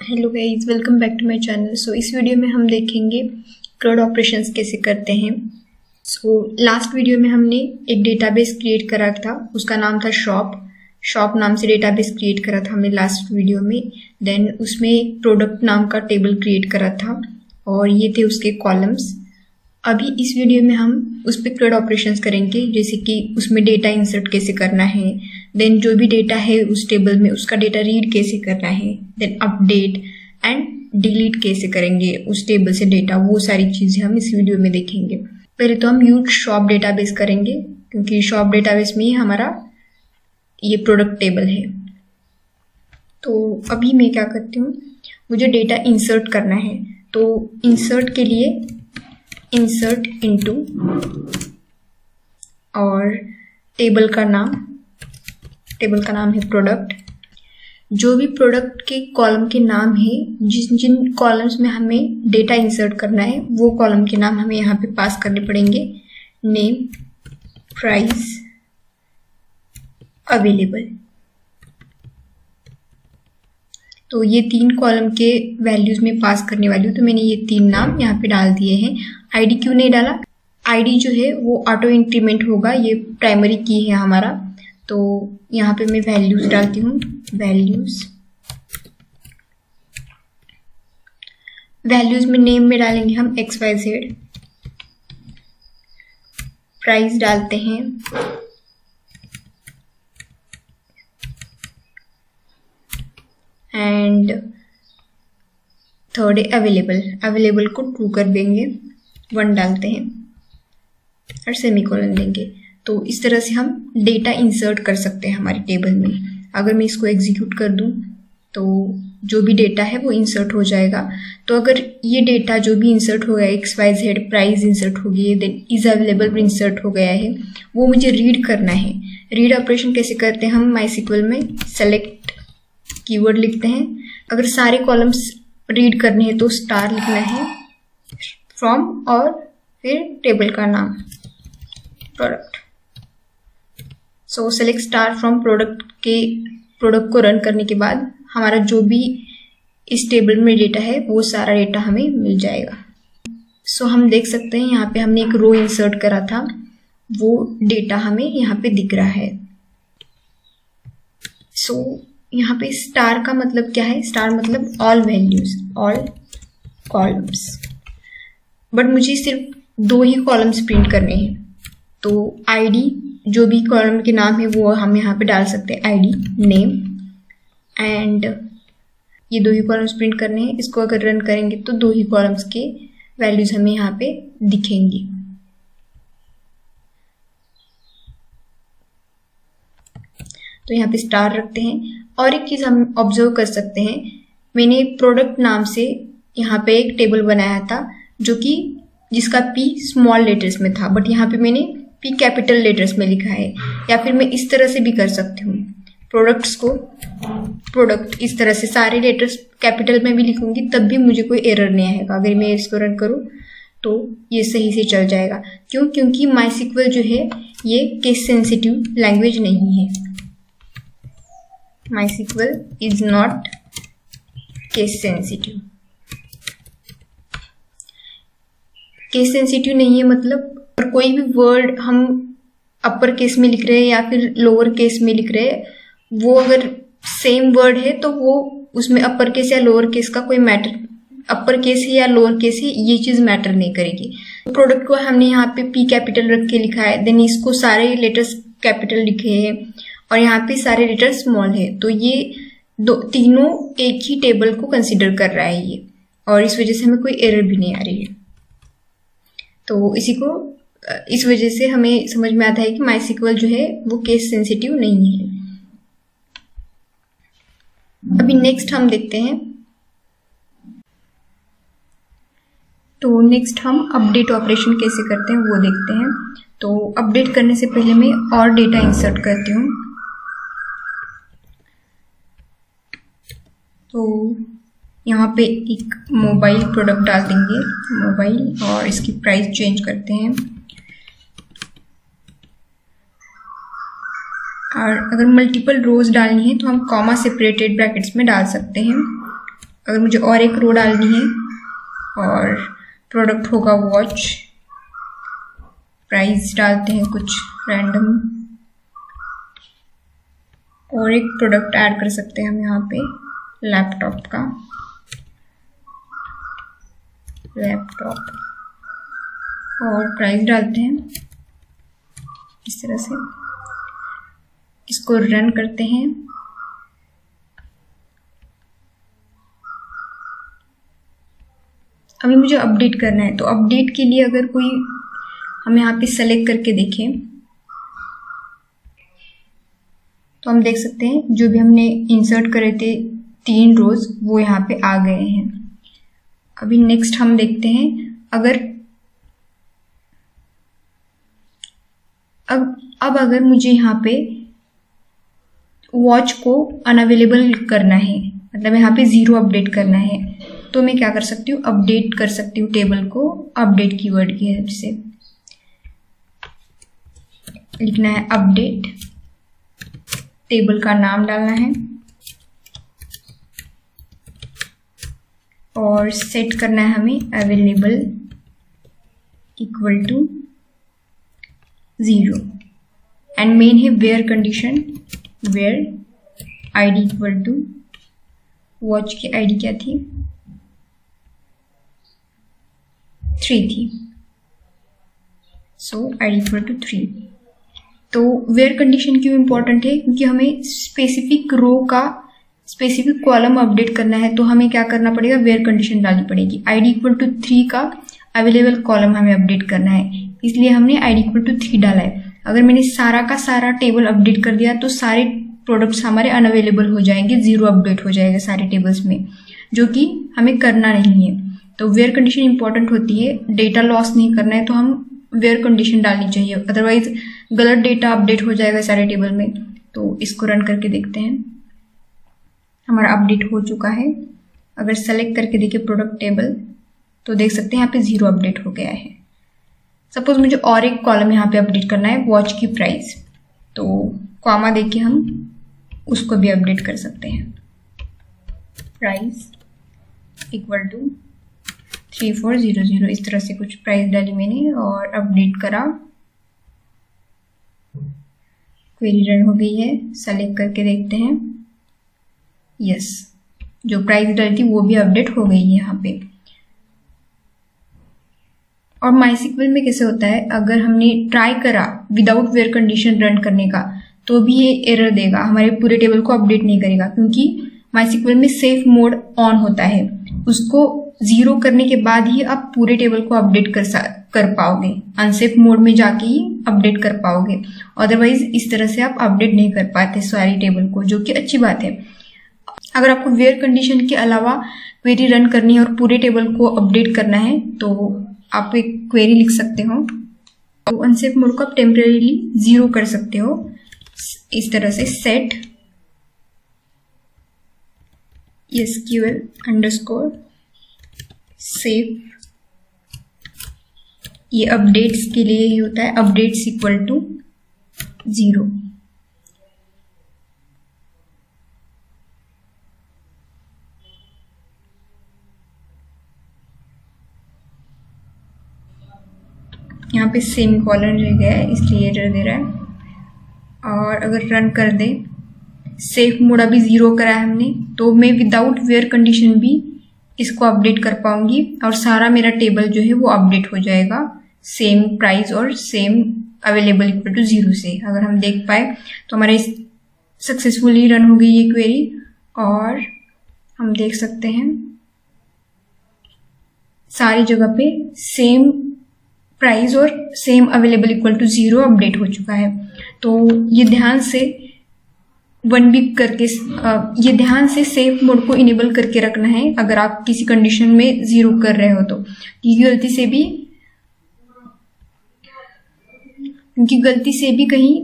Hello guys, welcome back to my channel. इस video में हम देखेंगे CRUD ऑपरेशंस कैसे करते हैं। लास्ट वीडियो में हमने एक डेटाबेस क्रिएट करा था, उसका नाम था शॉप नाम से डेटाबेस क्रिएट करा था हमने लास्ट वीडियो में। देन उसमें एक प्रोडक्ट नाम का टेबल क्रिएट करा था और ये थे उसके कॉलम्स। अभी इस वीडियो में हम उस पर CRUD ऑपरेशंस करेंगे, जैसे कि उसमें डेटा इंसर्ट कैसे करना है, देन जो भी डेटा है उस टेबल में उसका डेटा रीड कैसे करना है, देन अपडेट एंड डिलीट कैसे करेंगे उस टेबल से डेटा, वो सारी चीज़ें हम इस वीडियो में देखेंगे। पहले तो हम यूज शॉप डेटाबेस करेंगे, क्योंकि शॉप डेटाबेस में ही हमारा ये प्रोडक्ट टेबल है। तो अभी मैं क्या करती हूँ, मुझे डेटा इंसर्ट करना है। तो इंसर्ट के लिए इंसर्ट इनटू और टेबल का नाम है प्रोडक्ट। जो भी प्रोडक्ट के कॉलम के नाम है, जिन कॉलम्स में हमें डेटा इंसर्ट करना है, वो कॉलम के नाम हमें यहाँ पे पास करने पड़ेंगे। Name, price, available. तो ये 3 कॉलम के वैल्यूज में पास करने वाली हूँ। तो मैंने ये 3 नाम यहाँ पे डाल दिए हैं। आईडी क्यों नहीं डाला? आईडी जो है वो ऑटो इंक्रीमेंट होगा, ये प्राइमरी की है हमारा। तो यहाँ पे मैं वैल्यूज डालती हूँ। वैल्यूज में नेम में डालेंगे हम XYZ। प्राइस डालते हैं एंड थर्ड अवेलेबल को ट्रू कर देंगे, 1 डालते हैं और सेमीकोलन देंगे। तो इस तरह से हम डेटा इंसर्ट कर सकते हैं हमारे टेबल में। अगर मैं इसको एग्जीक्यूट कर दूं तो जो भी डेटा है वो इंसर्ट हो जाएगा। तो अगर ये डेटा जो भी इंसर्ट हो गया, XYZ प्राइस इंसर्ट हो गई है, देन इज अवेलेबल इंसर्ट हो गया है, वो मुझे रीड करना है। रीड ऑपरेशन कैसे करते हैं हम माईएसक्यूएल में? सेलेक्ट कीवर्ड लिखते हैं। अगर सारे कॉलम्स रीड करने हैं तो स्टार लिखना है, फ्रॉम और फिर टेबल का नाम product. Select star from product को रन करने के बाद हमारा जो भी इस टेबल में डेटा है वो सारा डेटा हमें मिल जाएगा। हम देख सकते हैं यहाँ पे हमने एक रो इंसर्ट करा था, वो डेटा हमें यहाँ पे दिख रहा है। यहाँ पे स्टार का मतलब क्या है? स्टार मतलब all values, all columns. But मुझे सिर्फ 2 ही कॉलम्स प्रिंट करने हैं। तो आईडी, जो भी कॉलम के नाम है वो हम यहाँ पे डाल सकते हैं, आईडी, नेम एंड ये 2 ही कॉलम्स प्रिंट करने हैं। इसको अगर रन करेंगे तो 2 ही कॉलम्स के वैल्यूज हमें यहाँ पे दिखेंगी। तो यहाँ पे स्टार रखते हैं। और एक चीज़ हम ऑब्जर्व कर सकते हैं, मैंने प्रोडक्ट नाम से यहाँ पे एक टेबल बनाया था जो कि जिसका P स्मॉल लेटर्स में था, बट यहाँ पे मैंने P कैपिटल लेटर्स में लिखा है। या फिर मैं इस तरह से भी कर सकती हूँ, प्रोडक्ट्स को प्रोडक्ट इस तरह से सारे लेटर्स कैपिटल में भी लिखूंगी, तब भी मुझे कोई एरर नहीं आएगा। अगर मैं इसको रन करूँ तो ये सही से चल जाएगा। क्यों? क्योंकि माईएसक्यूएल जो है ये केस सेंसिटिव लैंग्वेज नहीं है। MySQL is not case sensitive। Case sensitive नहीं है मतलब कोई भी वर्ड हम अपर केस में लिख रहे हैं या फिर लोअर केस में लिख रहे हैं, वो अगर सेम वर्ड है तो वो उसमें अपर केस या लोअर केस का कोई मैटर, अपर केस है या लोअर केस है, ये चीज़ मैटर नहीं करेगी। प्रोडक्ट को हमने यहाँ पे P कैपिटल रख के लिखा है, देन इसको सारे लेटर्स कैपिटल लिखे हैं और यहाँ पे सारे लेटर स्मॉल है, तो ये तीनों एक ही टेबल को कंसीडर कर रहा है ये, और इस वजह से हमें कोई एरर भी नहीं आ रही है। तो इस वजह से हमें समझ में आता है कि माईएसक्यूएल जो है वो केस सेंसिटिव नहीं है। अभी नेक्स्ट हम देखते हैं। तो नेक्स्ट हम अपडेट ऑपरेशन कैसे करते हैं वो देखते हैं। तो अपडेट करने से पहले मैं और डेटा इंसर्ट करती हूँ। तो यहाँ पे एक मोबाइल प्रोडक्ट डाल देंगे, मोबाइल, और इसकी प्राइस चेंज करते हैं। और अगर मल्टीपल रोज डालनी है तो हम कॉमा सेपरेटेड ब्रैकेट्स में डाल सकते हैं। अगर मुझे और एक रो डालनी है और प्रोडक्ट होगा वॉच, प्राइस डालते हैं कुछ रैंडम, और एक प्रोडक्ट ऐड कर सकते हैं हम यहाँ पे लैपटॉप का, लैपटॉप, और प्राइस डालते हैं इस तरह से। इसको रन करते हैं। अभी मुझे अपडेट करना है, तो अपडेट के लिए अगर कोई हम यहाँ पे सेलेक्ट करके देखें तो हम देख सकते हैं जो भी हमने इंसर्ट करे थे 3 रोज वो यहाँ पे आ गए हैं। अभी नेक्स्ट हम देखते हैं, अब अगर मुझे यहाँ पे वॉच को अनअवेलेबल करना है, मतलब यहाँ पे 0 अपडेट करना है, तो मैं क्या कर सकती हूँ, अपडेट कर सकती हूँ टेबल को अपडेट कीवर्ड की हेल्प से। लिखना है अपडेट, टेबल का नाम डालना है और सेट करना है हमें अवेलेबल इक्वल टू 0 एंड मेन है where condition, where ID equal to, watch की आईडी क्या थी, 3 थी, सो आईडी इक्वल टू 3। तो वेयर कंडीशन क्यों इंपॉर्टेंट है, क्योंकि हमें स्पेसिफिक रो का स्पेसिफिक कॉलम अपडेट करना है, तो हमें क्या करना पड़ेगा, वेयर कंडीशन डालनी पड़ेगी। आईडी इक्वल टू 3 का अवेलेबल कॉलम हमें अपडेट करना है, इसलिए हमने आईडी इक्वल टू 3 डाला है। अगर मैंने सारा का सारा टेबल अपडेट कर दिया तो सारे प्रोडक्ट्स हमारे अनअवेलेबल हो जाएंगे, 0 अपडेट हो जाएगा सारे टेबल्स में, जो कि हमें करना नहीं है। तो वेयर कंडीशन इंपॉर्टेंट होती है, डेटा लॉस नहीं करना है तो हम वेयर कंडीशन डालनी चाहिए, अदरवाइज गलत डेटा अपडेट हो जाएगा सारे टेबल में। तो इसको रन करके देखते हैं, हमारा अपडेट हो चुका है। अगर सेलेक्ट करके देखिए प्रोडक्ट टेबल तो देख सकते हैं यहाँ पे 0 अपडेट हो गया है। सपोज मुझे और एक कॉलम यहाँ पे अपडेट करना है, वॉच की प्राइस, तो कॉमा देके हम उसको भी अपडेट कर सकते हैं, प्राइस इक्वल टू 3400, इस तरह से कुछ प्राइस डाली मैंने और अपडेट करा। क्वेरी रन हो गई है, सेलेक्ट करके देखते हैं, यस, जो प्राइस डाली थी वो भी अपडेट हो गई है यहाँ पे। और माइस्क्ल में कैसे होता है, अगर हमने ट्राई करा विदाउट वेयर कंडीशन रन करने का तो भी ये एरर देगा, हमारे पूरे टेबल को अपडेट नहीं करेगा, क्योंकि माइस्क्ल में सेफ मोड ऑन होता है, उसको 0 करने के बाद ही आप पूरे टेबल को अपडेट कर पाओगे, अनसेफ मोड में जाके ही अपडेट कर पाओगे, अदरवाइज इस तरह से आप अपडेट नहीं कर पाते सारी टेबल को, जो कि अच्छी बात है। अगर आपको वेयर कंडीशन के अलावा क्वेरी रन करनी है और पूरे टेबल को अपडेट करना है तो आप एक क्वेरी लिख सकते हो, तो अनसेफ मोड को आप टेम्परेरीली 0 कर सकते हो इस तरह से, सेट SQL अंडरस्कोर सेफ, ये अपडेट्स के लिए ही होता है, अपडेट्स इक्वल टू 0। यहाँ पे सेमीकोलन रह गया है इसलिए एरर दे रहा है। और अगर रन कर दे, सेफ मोड अभी 0 करा है हमने, तो मैं विदाउट वेयर कंडीशन भी इसको अपडेट कर पाऊंगी और सारा मेरा टेबल जो है वो अपडेट हो जाएगा सेम प्राइस और सेम अवेलेबल इक्वल टू 0 से। अगर हम देख पाए तो हमारे सक्सेसफुली रन हो गई ये क्वेरी और हम देख सकते हैं सारी जगह पे सेम प्राइस और same available equal to 0 update हो चुका है। तो ये ध्यान से 1 वीक करके ये ध्यान से सेफ मोड को इनेबल करके रखना है अगर आप किसी कंडीशन में 0 कर रहे हो तो, क्योंकि गलती से भी कहीं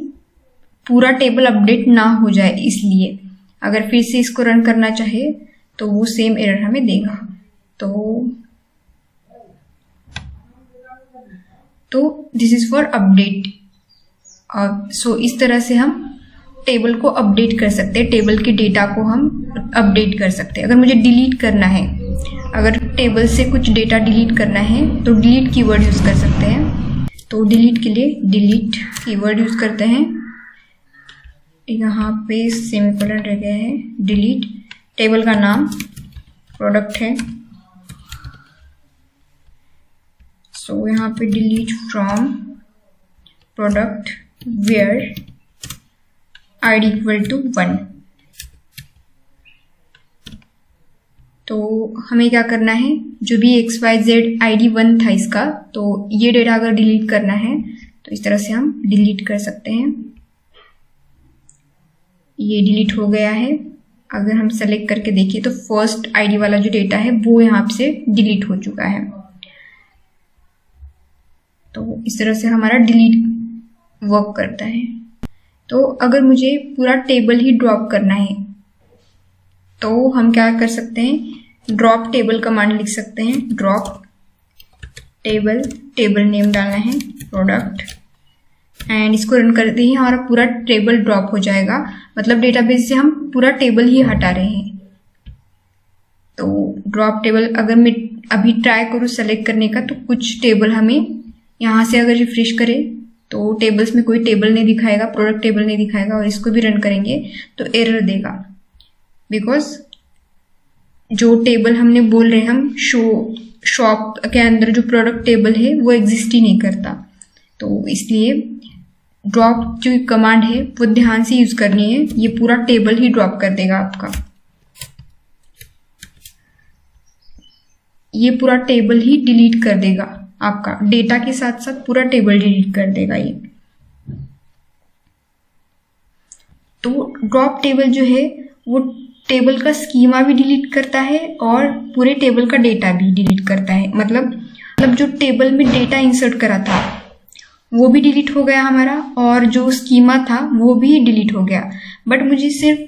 पूरा टेबल अपडेट ना हो जाए, इसलिए अगर फिर से इसको रन करना चाहे तो वो सेम एरर हमें देगा। तो दिस इज फॉर अपडेट। सो इस तरह से हम टेबल को अपडेट कर सकते हैं, टेबल के डेटा को हम अपडेट कर सकते हैं। अगर मुझे डिलीट करना है, अगर टेबल से कुछ डेटा डिलीट करना है तो डिलीट कीवर्ड यूज़ कर सकते हैं। तो डिलीट के लिए डिलीट कीवर्ड यूज़ करते हैं। यहाँ पे सेमीकोलन रह गया है। डिलीट, टेबल का नाम प्रोडक्ट है, सो यहाँ पे delete from product where id equal to 1। तो हमें क्या करना है, जो भी XYZ ID 1 था इसका, तो ये डेटा अगर डिलीट करना है तो इस तरह से हम डिलीट कर सकते हैं। ये डिलीट हो गया है। अगर हम सेलेक्ट करके देखिए तो फर्स्ट ID वाला जो डेटा है वो यहाँ से डिलीट हो चुका है। तो इस तरह से हमारा डिलीट वर्क करता है। तो अगर मुझे पूरा टेबल ही ड्रॉप करना है तो हम क्या कर सकते हैं, ड्रॉप टेबल कमांड लिख सकते हैं। ड्रॉप टेबल, टेबल नेम डालना है प्रोडक्ट, एंड इसको रन करते ही हमारा पूरा टेबल ड्रॉप हो जाएगा। मतलब डेटाबेस से हम पूरा टेबल ही हटा रहे हैं। तो ड्रॉप टेबल अगर मैं अभी ट्राई करूँ सेलेक्ट करने का तो कुछ टेबल हमें यहाँ से अगर रिफ्रेश करें तो टेबल्स में कोई टेबल नहीं दिखाएगा, प्रोडक्ट टेबल नहीं दिखाएगा। और इसको भी रन करेंगे तो एरर देगा, बिकॉज जो टेबल हमने बोल रहे हैं हम शॉप के अंदर जो प्रोडक्ट टेबल है वो एग्जिस्ट ही नहीं करता। तो इसलिए ड्रॉप जो कमांड है वो ध्यान से यूज करनी है। ये पूरा टेबल ही ड्रॉप कर देगा आपका, ये पूरा टेबल ही डिलीट कर देगा आपका, डेटा के साथ साथ पूरा टेबल डिलीट कर देगा ये। तो ड्रॉप टेबल जो है वो टेबल का स्कीमा भी डिलीट करता है और पूरे टेबल का डेटा भी डिलीट करता है। मतलब जो टेबल में डेटा इंसर्ट करा था वो भी डिलीट हो गया हमारा, और जो स्कीमा था वो भी डिलीट हो गया। बट मुझे सिर्फ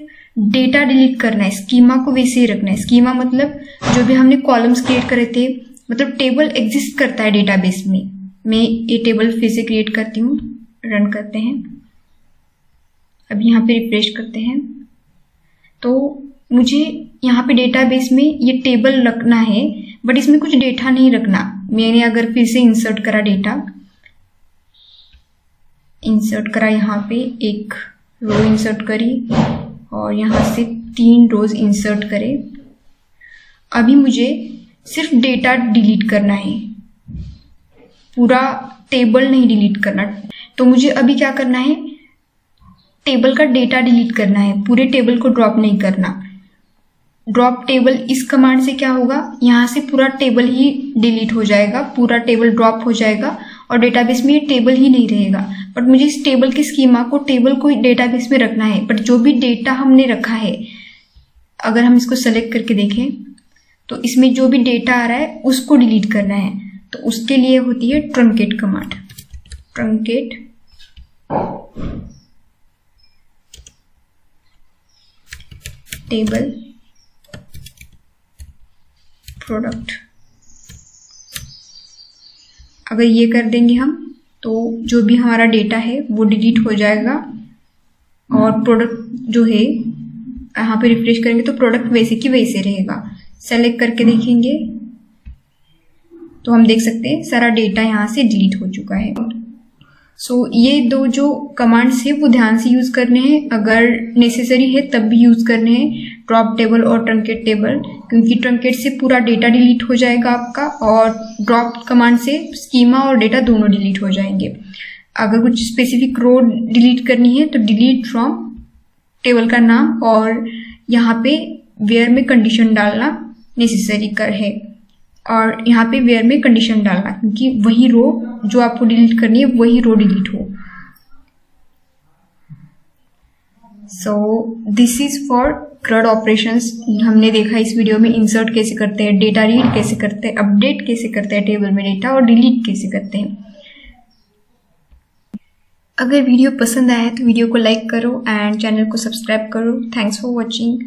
डेटा डिलीट करना है, स्कीमा को वैसे ही रखना है। स्कीमा मतलब जो भी हमने कॉलम्स क्रिएट करे थे, मतलब टेबल एग्जिस्ट करता है डेटाबेस में। मैं ये टेबल फिर से क्रिएट करती हूँ, रन करते हैं। अब यहाँ पे रिफ्रेश करते हैं तो मुझे यहाँ पे डेटाबेस में ये टेबल रखना है, बट इसमें कुछ डेटा नहीं रखना। मैंने अगर फिर से इंसर्ट करा, डेटा इंसर्ट करा, यहाँ पे एक रो इंसर्ट करी और यहाँ से 3 रोज इंसर्ट करे। अभी मुझे सिर्फ डेटा डिलीट करना है, पूरा टेबल नहीं डिलीट करना। तो मुझे अभी क्या करना है, टेबल का डेटा डिलीट करना है, पूरे टेबल को ड्रॉप नहीं करना। ड्रॉप टेबल इस कमांड से क्या होगा, यहाँ से पूरा टेबल ही डिलीट हो जाएगा, पूरा टेबल ड्रॉप हो जाएगा और डेटाबेस में ये टेबल ही नहीं रहेगा। बट मुझे इस टेबल की स्कीमा को, टेबल को डेटाबेस में रखना है। बट जो भी डेटा हमने रखा है, अगर हम इसको सेलेक्ट करके देखें तो इसमें जो भी डेटा आ रहा है उसको डिलीट करना है। तो उसके लिए होती है truncate command. Truncate table product, अगर ये कर देंगे हम तो जो भी हमारा डेटा है वो डिलीट हो जाएगा और प्रोडक्ट जो है यहाँ पे रिफ्रेश करेंगे तो प्रोडक्ट वैसे की वैसे रहेगा। सेलेक्ट करके देखेंगे तो हम देख सकते हैं सारा डेटा यहाँ से डिलीट हो चुका है। सो ये दो जो कमांड्स है वो ध्यान से यूज करने हैं, अगर नेसेसरी है तब भी यूज करने हैं, ड्रॉप टेबल और ट्रंकेट टेबल, क्योंकि ट्रंकेट से पूरा डेटा डिलीट हो जाएगा आपका और ड्रॉप कमांड से स्कीमा और डेटा दोनों डिलीट हो जाएंगे। अगर कुछ स्पेसिफिक रो डिलीट करनी है तो डिलीट फ्रॉम टेबल का नाम और यहाँ पे वेयर में कंडीशन डालना नेसेसरी कर है, और यहाँ पे वेयर में कंडीशन डालना क्योंकि वही रो जो आपको डिलीट करनी है वही रो डिलीट हो। So this is for CRUD operations. हमने देखा इस वीडियो में इंसर्ट कैसे करते हैं, डेटा रीड कैसे करते हैं, अपडेट कैसे करते हैं टेबल में डेटा, और डिलीट कैसे करते हैं। अगर वीडियो पसंद आया तो वीडियो को लाइक करो एंड चैनल को सब्सक्राइब करो। Thanks for watching.